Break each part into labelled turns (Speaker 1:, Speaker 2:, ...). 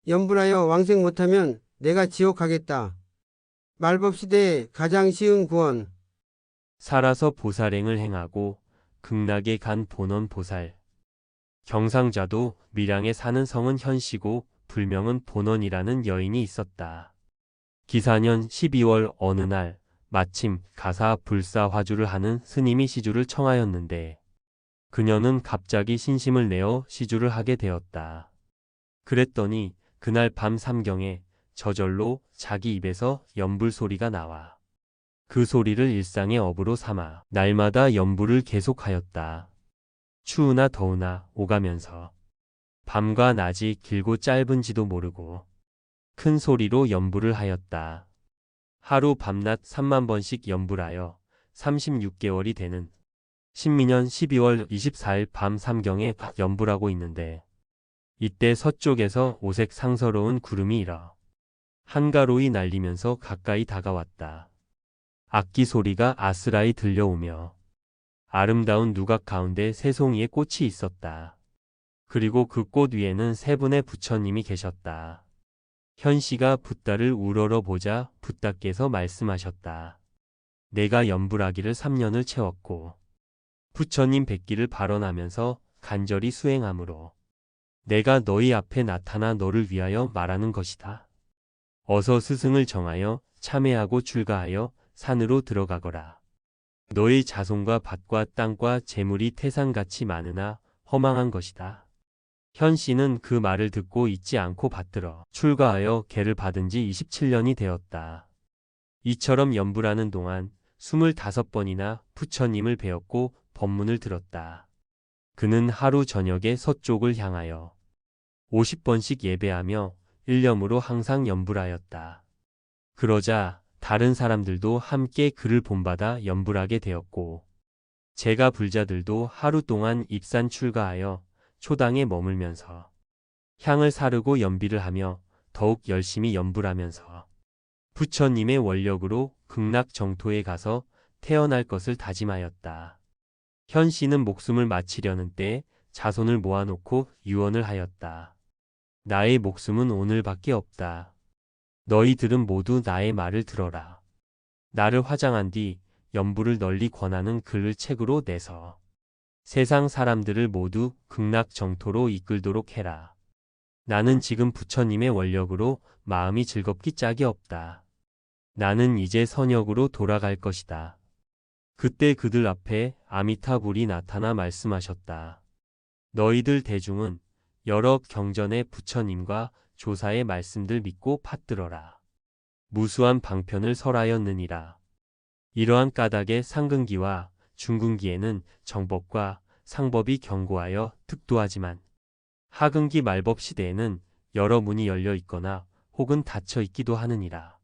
Speaker 1: 염불하여 왕생 못하면 내가 지옥 가겠다. 말법시대의 가장 쉬운 구원.
Speaker 2: 살아서 보살행을 행하고 극락에 간 본원 보살. 경상자도 밀양에 사는 성은 현씨고 불명은 본원이라는 여인이 있었다. 기사년 12월 어느 날 마침 가사 불사 화주를 하는 스님이 시주를 청하였는데 그녀는 갑자기 신심을 내어 시주를 하게 되었다. 그랬더니 그날 밤 삼경에 저절로 자기 입에서 연불 소리가 나와 그 소리를 일상의 업으로 삼아 날마다 연불을 계속하였다. 추우나 더우나 오가면서 밤과 낮이 길고 짧은지도 모르고 큰 소리로 연불을 하였다. 하루 밤낮 3만 번씩 연불하여 36개월이 되는 신민년 12월 24일 밤 삼경에 연불하고 있는데 이때 서쪽에서 오색 상서로운 구름이 일어 한가로이 날리면서 가까이 다가왔다. 악기 소리가 아스라이 들려오며 아름다운 누각 가운데 세 송이의 꽃이 있었다. 그리고 그 꽃 위에는 세 분의 부처님이 계셨다. 현씨가 붓다를 우러러 보자 붓다께서 말씀하셨다. 내가 연불하기를 3년을 채웠고 부처님 뵙기를 발언하면서 간절히 수행하므로 내가 너희 앞에 나타나 너를 위하여 말하는 것이다. 어서 스승을 정하여 참회하고 출가하여 산으로 들어가거라. 너의 자손과 밭과 땅과 재물이 태산같이 많으나 허망한 것이다. 현씨는 그 말을 듣고 잊지 않고 받들어 출가하여 계를 받은 지 27년이 되었다. 이처럼 연불하는 동안 25번이나 부처님을 배웠고 법문을 들었다. 그는 하루 저녁에 서쪽을 향하여 50번씩 예배하며 일념으로 항상 연불하였다. 그러자 다른 사람들도 함께 그를 본받아 연불하게 되었고 제가 불자들도 하루 동안 입산 출가하여 초당에 머물면서 향을 사르고 연비를 하며 더욱 열심히 연불하면서 부처님의 원력으로 극락 정토에 가서 태어날 것을 다짐하였다. 현씨는 목숨을 마치려는 때 자손을 모아놓고 유언을 하였다. 나의 목숨은 오늘밖에 없다. 너희들은 모두 나의 말을 들어라. 나를 화장한 뒤 연불을 널리 권하는 글을 책으로 내서 세상 사람들을 모두 극락 정토로 이끌도록 해라. 나는 지금 부처님의 원력으로 마음이 즐겁기 짝이 없다. 나는 이제 선역으로 돌아갈 것이다. 그때 그들 앞에 아미타불이 나타나 말씀하셨다. 너희들 대중은 여러 경전의 부처님과 조사의 말씀들 믿고 받들어라. 무수한 방편을 설하였느니라. 이러한 까닭에 상근기와 중근기에는 정법과 상법이 견고하여 특도하지만 하근기 말법 시대에는 여러 문이 열려 있거나 혹은 닫혀 있기도 하느니라.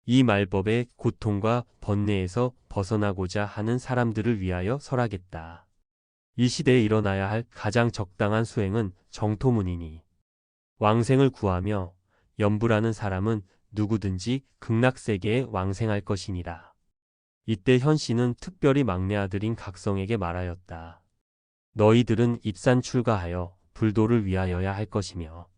Speaker 2: 이 말법의 고통과 번뇌에서 벗어나고자 하는 사람들을 위하여 설하겠다. 이 시대에 일어나야 할 가장 적당한 수행은 정토문이니 왕생을 구하며 연불하는 사람은 누구든지 극락세계에 왕생할 것이니라. 이때 현씨는 특별히 막내 아들인 각성에게 말하였다. 너희들은 입산 출가하여 불도를 위하여야 할 것이며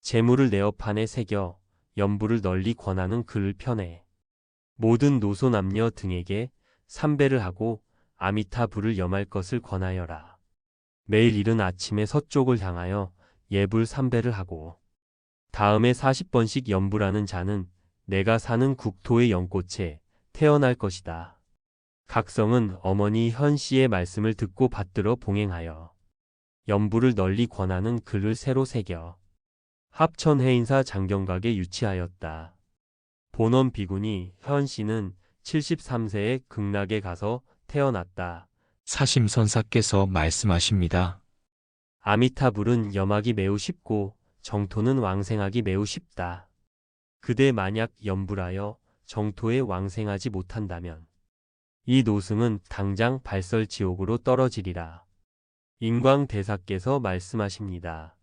Speaker 2: 재물을 내어 판에 새겨 연불을 널리 권하는 글을 펴내 모든 노소남녀 등에게 삼배를 하고 아미타불을 염할 것을 권하여라. 매일 이른 아침에 서쪽을 향하여 예불 3배를 하고 다음에 40번씩 연불하는 자는 내가 사는 국토의 연꽃에 태어날 것이다. 각성은 어머니 현씨의 말씀을 듣고 받들어 봉행하여 연불을 널리 권하는 글을 새로 새겨 합천해인사 장경각에 유치하였다. 본원 비군이 현씨는 73세에 극락에 가서 태어났다.
Speaker 3: 사심선사께서 말씀하십니다.
Speaker 2: 아미타불은 염하기 매우 쉽고 정토는 왕생하기 매우 쉽다. 그대 만약 연불하여 정토에 왕생하지 못한다면 이 노승은 당장 발설지옥으로 떨어지리라. 인광대사께서 말씀하십니다.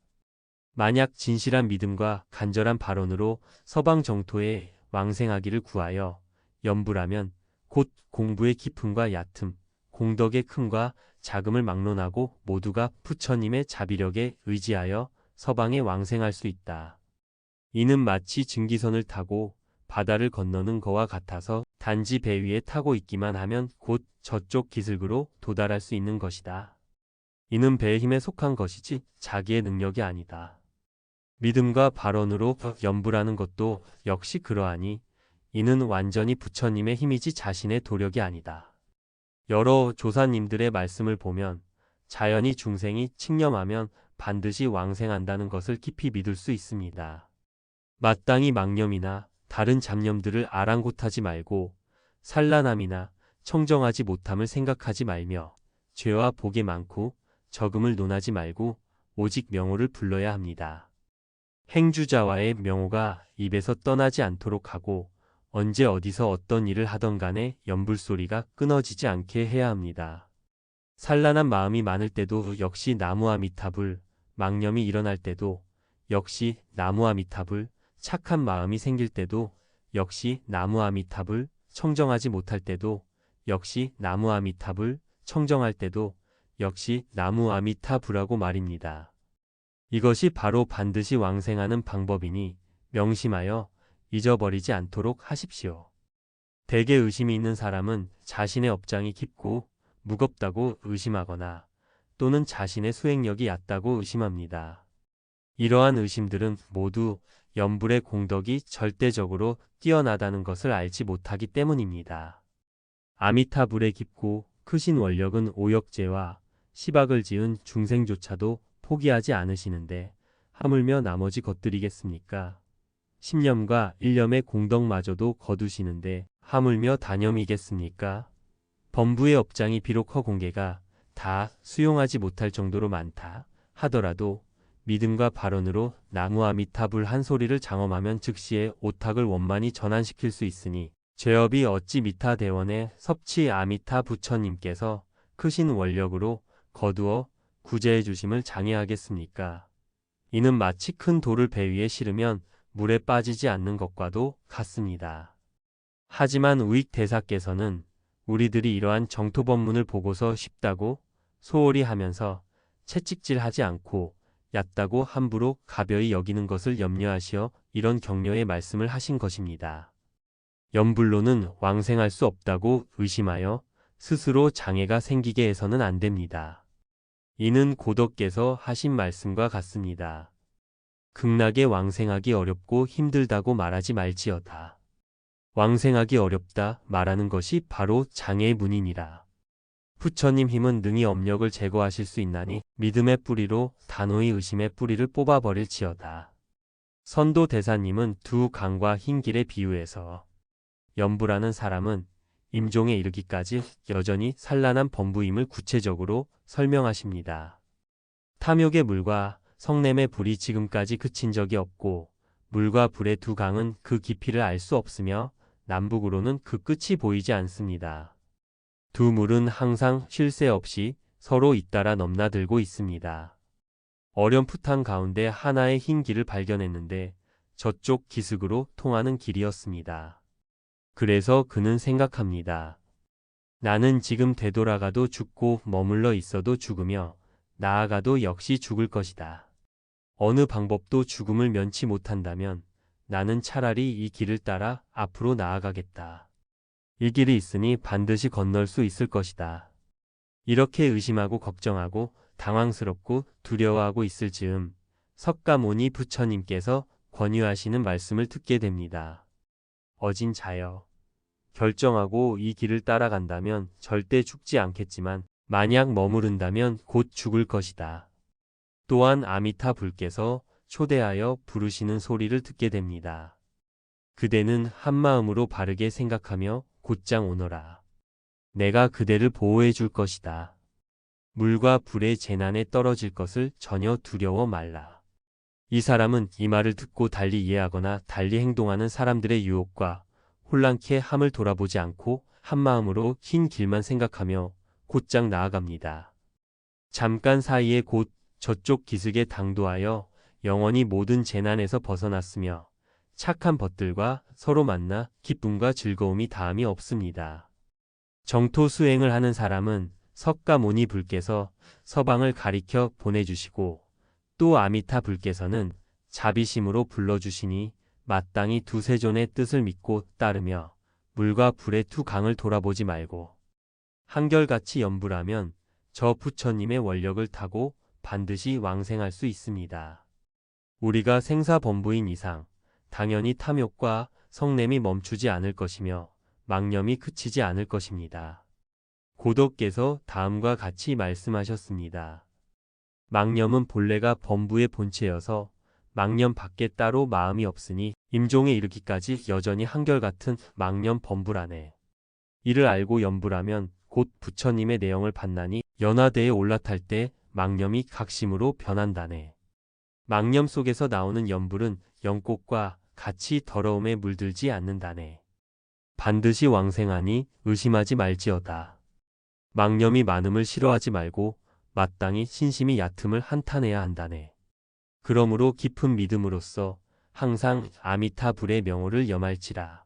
Speaker 2: 만약 진실한 믿음과 간절한 발언으로 서방 정토에 왕생하기를 구하여 연불하면 곧 공부의 깊음과 얕음, 공덕의 큼과 작음을 막론하고 모두가 부처님의 자비력에 의지하여 서방에 왕생할 수 있다. 이는 마치 증기선을 타고 바다를 건너는 거와 같아서 단지 배 위에 타고 있기만 하면 곧 저쪽 기슭으로 도달할 수 있는 것이다. 이는 배의 힘에 속한 것이지 자기의 능력이 아니다. 믿음과 발언으로 연불하는 것도 역시 그러하니 이는 완전히 부처님의 힘이지 자신의 도력이 아니다. 여러 조사님들의 말씀을 보면 자연히 중생이 칙념하면 반드시 왕생한다는 것을 깊이 믿을 수 있습니다. 마땅히 망념이나 다른 잡념들을 아랑곳하지 말고 산란함이나 청정하지 못함을 생각하지 말며 죄와 복이 많고 적음을 논하지 말고 오직 명호를 불러야 합니다. 행주자와의 명호가 입에서 떠나지 않도록 하고 언제 어디서 어떤 일을 하던 간에 연불소리가 끊어지지 않게 해야 합니다. 산란한 마음이 많을 때도 역시 나무아미타불, 망념이 일어날 때도 역시 나무아미타불, 착한 마음이 생길 때도 역시 나무아미타불, 청정하지 못할 때도 역시 나무아미타불, 청정할 때도 역시 나무아미타불하고 말입니다. 이것이 바로 반드시 왕생하는 방법이니 명심하여 잊어버리지 않도록 하십시오. 대개 의심이 있는 사람은 자신의 업장이 깊고 무겁다고 의심하거나 또는 자신의 수행력이 얕다고 의심합니다. 이러한 의심들은 모두 연불의 공덕이 절대적으로 뛰어나다는 것을 알지 못하기 때문입니다. 아미타불의 깊고 크신 원력은 오역죄와 시박을 지은 중생조차도 포기하지 않으시는데 하물며 나머지 것들이겠습니까? 십념과 일념의 공덕마저도 거두시는데 하물며 단념이겠습니까? 범부의 업장이 비록 허공개가 다 수용하지 못할 정도로 많다 하더라도 믿음과 발언으로 나무아미타불 한 소리를 장엄하면 즉시에 오탁을 원만히 전환시킬 수 있으니 죄업이 어찌 미타대원의 섭치 아미타 부처님께서 크신 원력으로 거두어 구제해 주심을 장애하겠습니까? 이는 마치 큰 돌을 배 위에 실으면 물에 빠지지 않는 것과도 같습니다. 하지만 우익 대사께서는 우리들이 이러한 정토법문을 보고서 쉽다고 소홀히 하면서 채찍질하지 않고 얕다고 함부로 가벼이 여기는 것을 염려하시어 이런 격려의 말씀을 하신 것입니다. 연불로는 왕생할 수 없다고 의심하여 스스로 장애가 생기게 해서는 안 됩니다. 이는 고덕께서 하신 말씀과 같습니다. 극락에 왕생하기 어렵고 힘들다고 말하지 말지어다. 왕생하기 어렵다 말하는 것이 바로 장애의 문이니라. 부처님 힘은 능히 업력을 제거하실 수 있나니 믿음의 뿌리로 단호히 의심의 뿌리를 뽑아버릴지어다. 선도 대사님은 두 강과 흰 길에 비유해서 연불하는 사람은 임종에 이르기까지 여전히 산란한 범부임을 구체적으로 설명하십니다. 탐욕의 물과 성냄의 불이 지금까지 그친 적이 없고 물과 불의 두 강은 그 깊이를 알 수 없으며 남북으로는 그 끝이 보이지 않습니다. 두 물은 항상 쉴 새 없이 서로 잇따라 넘나들고 있습니다. 어렴풋한 가운데 하나의 흰 길을 발견했는데 저쪽 기슭으로 통하는 길이었습니다. 그래서 그는 생각합니다. 나는 지금 되돌아가도 죽고 머물러 있어도 죽으며 나아가도 역시 죽을 것이다. 어느 방법도 죽음을 면치 못한다면 나는 차라리 이 길을 따라 앞으로 나아가겠다. 이 길이 있으니 반드시 건널 수 있을 것이다. 이렇게 의심하고 걱정하고 당황스럽고 두려워하고 있을 즈음 석가모니 부처님께서 권유하시는 말씀을 듣게 됩니다. 어진 자여, 결정하고 이 길을 따라간다면 절대 죽지 않겠지만 만약 머무른다면 곧 죽을 것이다. 또한 아미타 불께서 초대하여 부르시는 소리를 듣게 됩니다. 그대는 한마음으로 바르게 생각하며 곧장 오너라. 내가 그대를 보호해 줄 것이다. 물과 불의 재난에 떨어질 것을 전혀 두려워 말라. 이 사람은 이 말을 듣고 달리 이해하거나 달리 행동하는 사람들의 유혹과 혼란케 함을 돌아보지 않고 한마음으로 흰 길만 생각하며 곧장 나아갑니다. 잠깐 사이에 곧 저쪽 기슭에 당도하여 영원히 모든 재난에서 벗어났으며 착한 벗들과 서로 만나 기쁨과 즐거움이 다함이 없습니다. 정토 수행을 하는 사람은 석가모니 불께서 서방을 가리켜 보내주시고 또 아미타 불께서는 자비심으로 불러주시니 마땅히 두세존의 뜻을 믿고 따르며 물과 불의 두 강을 돌아보지 말고 한결같이 염불하면 저 부처님의 원력을 타고 반드시 왕생할 수 있습니다. 우리가 생사범부인 이상 당연히 탐욕과 성냄이 멈추지 않을 것이며 망념이 그치지 않을 것입니다. 고덕께서 다음과 같이 말씀하셨습니다. 망념은 본래가 범부의 본체여서 망념 밖에 따로 마음이 없으니 임종에 이르기까지 여전히 한결같은 망념 범부라네. 이를 알고 염불하면 곧 부처님의 내영을 받나니 연화대에 올라탈 때 망념이 각심으로 변한다네. 망념 속에서 나오는 염불은 영꽃과 같이 더러움에 물들지 않는다네. 반드시 왕생하니 의심하지 말지어다. 망념이 많음을 싫어하지 말고 마땅히 신심이 얕음을 한탄해야 한다네. 그러므로 깊은 믿음으로써 항상 아미타 불의 명호를 염할지라.